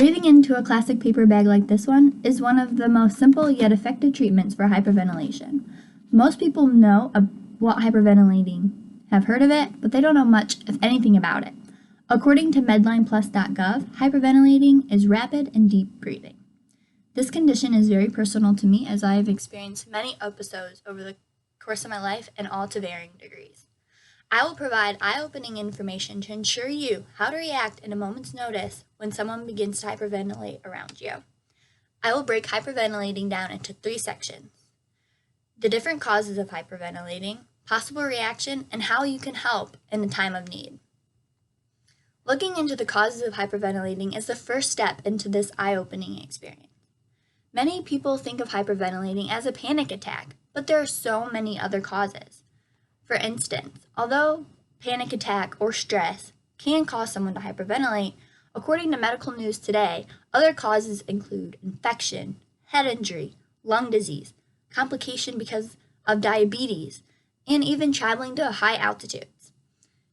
Breathing into a plastic paper bag like this one is one of the most simple yet effective treatments for hyperventilation. Most people know what hyperventilating, have heard of it, but they don't know much, if anything, about it. According to medlineplus.gov, hyperventilating is rapid and deep breathing. This condition is very personal to me as I have experienced many episodes over the course of my life and all to varying degrees. I will provide eye-opening information to ensure you how to react in a moment's notice when someone begins to hyperventilate around you. I will break hyperventilating down into 3 sections: the different causes of hyperventilating, possible reaction, and how you can help in a time of need. Looking into the causes of hyperventilating is the first step into this eye-opening experience. Many people think of hyperventilating as a panic attack, but there are so many other causes. For instance, although panic attack or stress can cause someone to hyperventilate, according to medical news today, other causes include infection, head injury, lung disease, complication because of diabetes, and even traveling to high altitudes.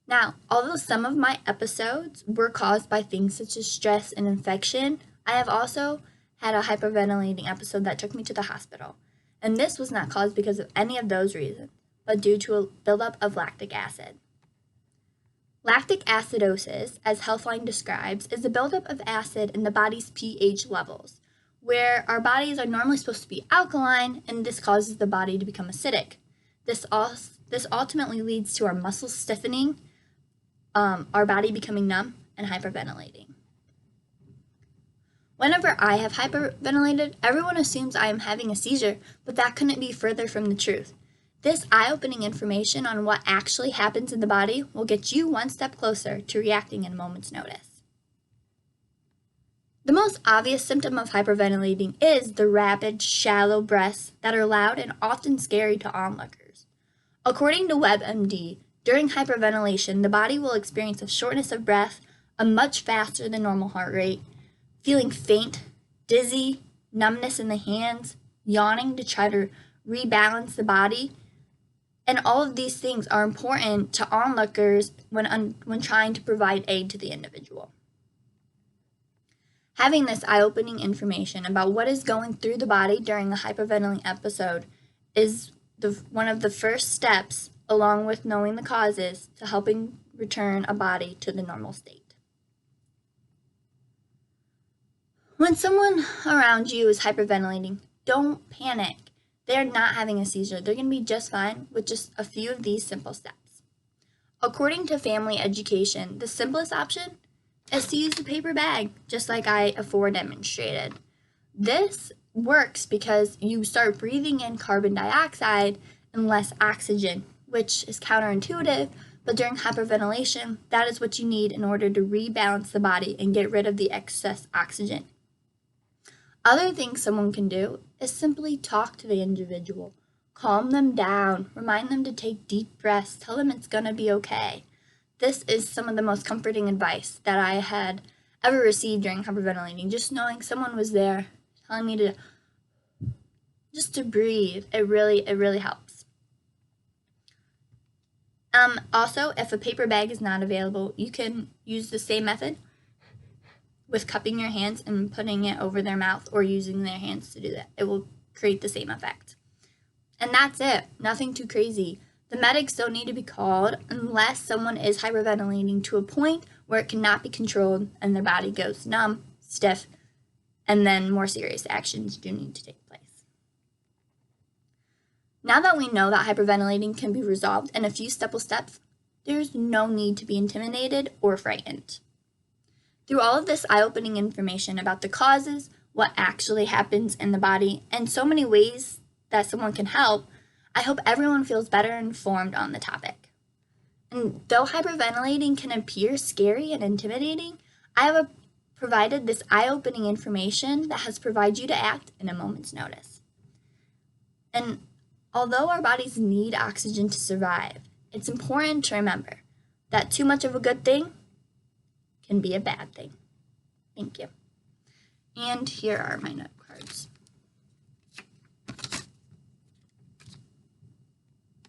Now, although some of my episodes were caused by things such as stress and infection, I have also had a hyperventilating episode that took me to the hospital, and this was not caused because of any of those reasons, but due to a buildup of lactic acid. Lactic acidosis, as Healthline describes, is the buildup of acid in the body's pH levels, where our bodies are normally supposed to be alkaline, and this causes the body to become acidic. This ultimately leads to our muscles stiffening, our body becoming numb, and hyperventilating. Whenever I have hyperventilated, everyone assumes I am having a seizure, but that couldn't be further from the truth. This eye-opening information on what actually happens in the body will get you one step closer to reacting in a moment's notice. The most obvious symptom of hyperventilating is the rapid, shallow breaths that are loud and often scary to onlookers. According to WebMD, during hyperventilation, the body will experience a shortness of breath, a much faster than normal heart rate, feeling faint, dizzy, numbness in the hands, yawning to try to rebalance the body. And all of these things are important to onlookers when trying to provide aid to the individual. Having this eye-opening information about what is going through the body during a hyperventilating episode is one of the first steps, along with knowing the causes, to helping return a body to the normal state. When someone around you is hyperventilating, don't panic. They're not having a seizure. They're going to be just fine with just a few of these simple steps. According to Family Education, the simplest option is to use a paper bag, just like I before demonstrated. This works because you start breathing in carbon dioxide and less oxygen, which is counterintuitive, but during hyperventilation, that is what you need in order to rebalance the body and get rid of the excess oxygen. Other things someone can do is simply talk to the individual, calm them down, remind them to take deep breaths, tell them it's going to be okay. This is some of the most comforting advice that I had ever received during hyperventilating. Just knowing someone was there telling me to breathe, it really helps. Also, if a paper bag is not available, you can use the same method with cupping your hands and putting it over their mouth or using their hands to do that. It will create the same effect. And that's it. Nothing too crazy. The medics don't need to be called unless someone is hyperventilating to a point where it cannot be controlled and their body goes numb, stiff, and then more serious actions do need to take place. Now that we know that hyperventilating can be resolved in a few simple steps, there's no need to be intimidated or frightened. Through all of this eye-opening information about the causes, what actually happens in the body, and so many ways that someone can help, I hope everyone feels better informed on the topic. And though hyperventilating can appear scary and intimidating, I have provided this eye-opening information that has provided you to act in a moment's notice. And although our bodies need oxygen to survive, it's important to remember that too much of a good thing can be a bad thing. Thank you. And here are my note cards.